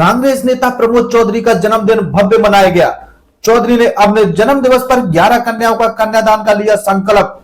कांग्रेस नेता प्रमोद चौधरी का जन्मदिन भव्य मनाया गया। चौधरी ने अपने जन्म दिवस पर 11 कन्याओं का कन्यादान का लिया संकल्प।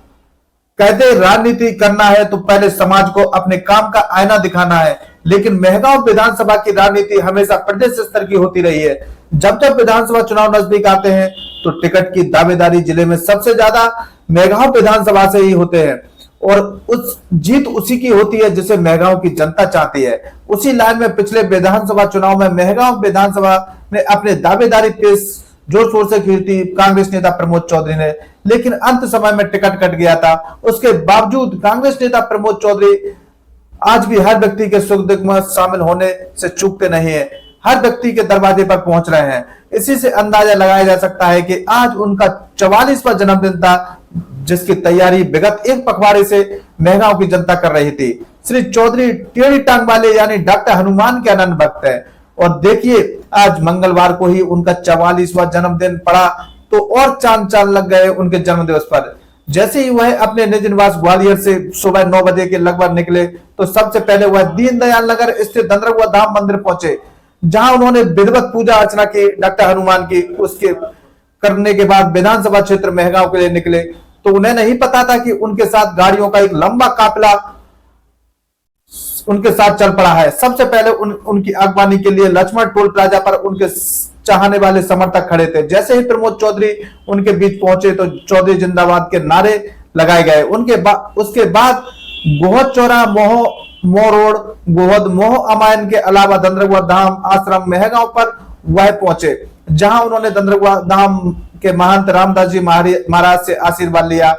कहते राजनीति करना है तो पहले समाज को अपने काम का आईना दिखाना है। लेकिन मेहगांव विधानसभा की राजनीति हमेशा प्रदेश स्तर की होती रही है। जब जब विधानसभा चुनाव नजदीक आते हैं तो टिकट की दावेदारी जिले में सबसे ज्यादा मेहगांव विधानसभा से ही होते हैं और उस जीत उसी की होती है जिसे मेहगांव की जनता चाहती है। उसी लाइन में पिछले विधानसभा चुनाव में मेहगांव विधानसभा में अपने दावेदारी पेश जोर शोर से की थी कांग्रेस नेता प्रमोद चौधरी ने, लेकिन अंत समय में टिकट कट गया था। उसके बावजूद कांग्रेस नेता प्रमोद चौधरी आज भी हर व्यक्ति के सुख दुख में शामिल होने से चूकते नहीं है, हर व्यक्ति के दरवाजे पर पहुंच रहे हैं। इसी से अंदाजा लगाया जा सकता है कि आज उनका 44वां जन्मदिन था, जिसकी तैयारी विगत एक पखवाड़े से मेहगांव की जनता कर रही थी। श्री चौधरी टेढ़ी टांग वाले यानी डॉक्टर हनुमान के अनन्य भक्त है और देखिए आज मंगलवार को ही उनका 44वां जन्मदिन पड़ा तो और चांद चांद लग गए उनके जन्मदिवस पर। जैसे ही वह अपने निज निवास ग्वालियर से सुबह 9 बजे के लगभग निकले तो सबसे पहले वह दीनदयाल नगर स्थित दंडरगुआ धाम मंदिर पहुंचे, जहां उन्होंने विधिवत पूजा अर्चना की डॉक्टर हनुमान की। उसके करने के बाद विधानसभा क्षेत्र मेहगांव के लिए निकले तो उन्हें नहीं पता था कि उनके साथ गाड़ियों का एक लंबा काफिला उनके साथ चल पड़ा है। सबसे पहले उनकी अगवानी के लिए लक्ष्मण टोल प्लाजा पर उनके चाहने वाले समर्थक खड़े थे। जैसे ही प्रमोद चौधरी उनके बीच पहुंचे तो चौधरी जिंदाबाद के नारे लगाए गए। उसके बाद गोहद चौरा मोह रोड गोहद मोह अमायन के अलावा दंडरगुआ धाम आश्रम मेहगांव पर वह पहुंचे, जहां उन्होंने दंडरगुआ धाम के महंत रामदास जी महाराज से आशीर्वाद लिया।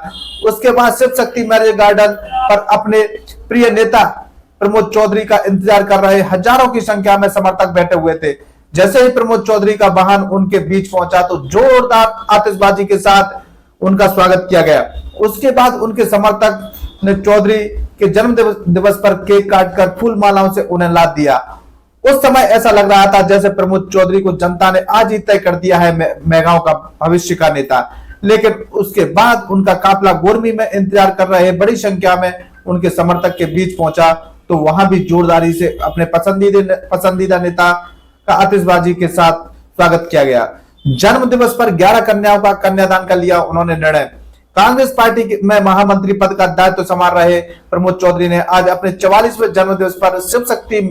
उसके बाद शिव शक्ति मैरिज गार्डन पर अपने प्रिय नेता प्रमोद चौधरी का इंतजार कर रहे हजारों की संख्या में समर्थक बैठे हुए थे। जैसे ही प्रमोद चौधरी का वाहन उनके बीच पहुंचा तो जोरदार आतिशबाजी के साथ उनका स्वागत किया गया। उसके बाद उनके समर्थक ने चौधरी के जन्म दिवस पर केक काटकर फूल मालाओं से उन्हें लाद दिया। उस समय ऐसा लग रहा था जैसे प्रमोद चौधरी को जनता ने आज ही तय कर दिया है मेहगांव का भविष्य का नेता। लेकिन उसके बाद उनका काफिला गोरमी में इंतजार कर रहे बड़ी संख्या में उनके समर्थक के बीच पहुंचा तो वहां भी जोरदारी से अपने पसंदीदा नेता का आतिशबाजी के साथ स्वागत किया गया। जन्म दिवस पर 11 कन्याओं का कन्यादान का लिया उन्होंने निर्णय। कांग्रेस पार्टी में महामंत्री पद का दायित्व संभाल रहे प्रमोद चौधरी ने आज अपने 44वें जन्म दिवस पर शिव शक्ति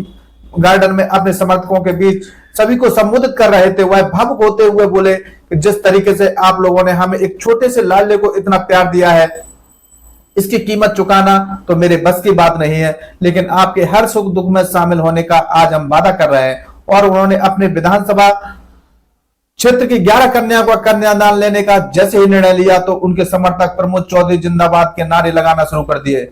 गार्डन में अपने समर्थकों के बीच सभी को संबोधित कर रहे थे। वह भावुक होते हुए बोले कि जिस तरीके से आप लोगों ने हमें एक छोटे से लाडले को इतना प्यार दिया है, इसकी कीमत चुकाना तो मेरे बस की बात नहीं है, लेकिन आपके हर सुख दुख में शामिल होने का आज हम वादा कर रहे हैं। और उन्होंने अपने विधानसभा क्षेत्र की 11 कन्याओं का कन्यादान लेने का जैसे ही निर्णय लिया तो उनके समर्थक प्रमोद चौधरी जिंदाबाद के नारे लगाना शुरू कर दिए।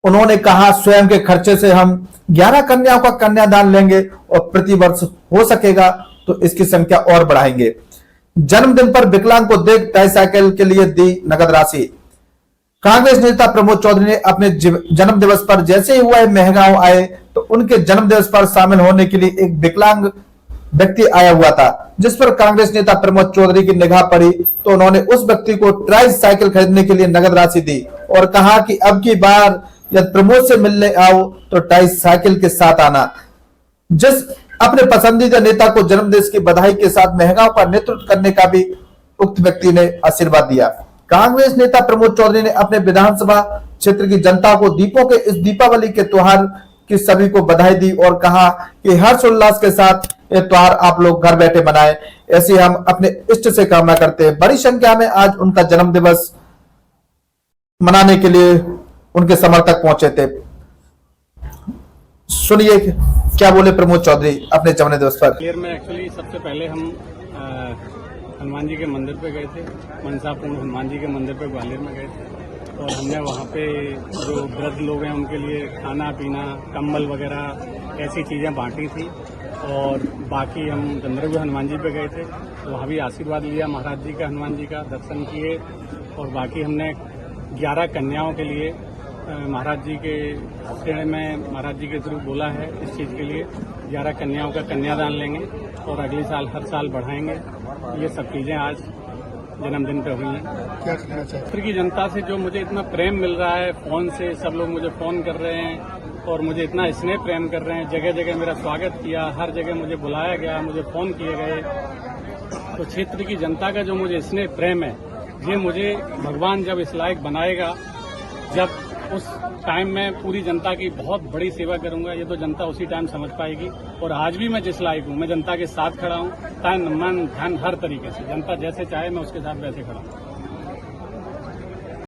उन्होंने कहा स्वयं के खर्चे से हम 11 कन्याओं का कन्यादान लेंगे और प्रतिवर्ष हो सकेगा तो इसकी संख्या और बढ़ाएंगे। जन्मदिन पर विकलांग को देख ट्राईसाइकिल के लिए दी नगद राशि। कांग्रेस नेता प्रमोद चौधरी ने अपने जन्म दिवस पर जैसे ही वह मेहगांव आए तो उनके जन्म दिवस पर शामिल होने के लिए एक विकलांग व्यक्ति आया हुआ था। जिस पर कांग्रेस नेता प्रमोद चौधरी की निगाह पड़ी तो उन्होंने उस व्यक्ति को ट्राईसाइकिल खरीदने के लिए नगद राशि दी और कहा कि अब की बार यदि प्रमोद से मिलने आओ तो ट्राईसाइकिल के साथ आना। जिस अपने पसंदीदा नेता को जन्मदिन की बधाई के साथ मेहगांव का नेतृत्व करने का भी उक्त व्यक्ति ने आशीर्वाद दिया। कांग्रेस नेता प्रमोद चौधरी ने अपने विधानसभा क्षेत्र की जनता को दीपों के इस दीपावली के त्योहार की सभी को बधाई दी और कहा कि हर्षोल्लास के साथ ये त्योहार आप लोग घर बैठे मनाएं, ऐसे हम अपने इष्ट से कामना करते हैं। बड़ी संख्या में आज उनका जन्म दिवस मनाने के लिए उनके समर्थक पहुंचे थे। सुनिए क्या बोले प्रमोद चौधरी अपने जन्म दिवस पर। में एक्चुअली सबसे पहले हम हनुमान जी के मंदिर पे गए थे, मनसापूर्ण हनुमान जी के मंदिर पे ग्वालियर में गए थे और हमने वहाँ पे जो वृद्ध लोग हैं उनके लिए खाना पीना कंबल वगैरह ऐसी चीज़ें बांटी थी। और बाकी हम दंडरगुआ हनुमान जी पे गए थे तो वहाँ भी आशीर्वाद लिया महाराज जी का, हनुमान जी का दर्शन किए। और बाकी हमने 11 कन्याओं के लिए महाराज जी के श्रेणी में महाराज जी के थ्रू बोला है इस चीज़ के लिए 11 कन्याओं का कन्यादान लेंगे और अगले साल हर साल बढ़ाएंगे। ये सब चीज़ें आज जन्मदिन पे हुई हैं। क्या कहना चाहिए? क्षेत्र की जनता से जो मुझे इतना प्रेम मिल रहा है, फोन से सब लोग मुझे फोन कर रहे हैं और मुझे इतना स्नेह प्रेम कर रहे हैं, जगह जगह मेरा स्वागत किया, हर जगह मुझे बुलाया गया, मुझे फोन किए गए। तो क्षेत्र की जनता का जो मुझे स्नेह प्रेम है, ये मुझे भगवान जब इस लायक बनाएगा, जब उस टाइम में पूरी जनता की बहुत बड़ी सेवा करूंगा, ये तो जनता उसी टाइम समझ पाएगी। और आज भी मैं जिस लायक हूँ, मैं जनता के साथ खड़ा हूँ, तन मन धन हर तरीके से, जनता जैसे चाहे मैं उसके साथ वैसे खड़ा हूँ।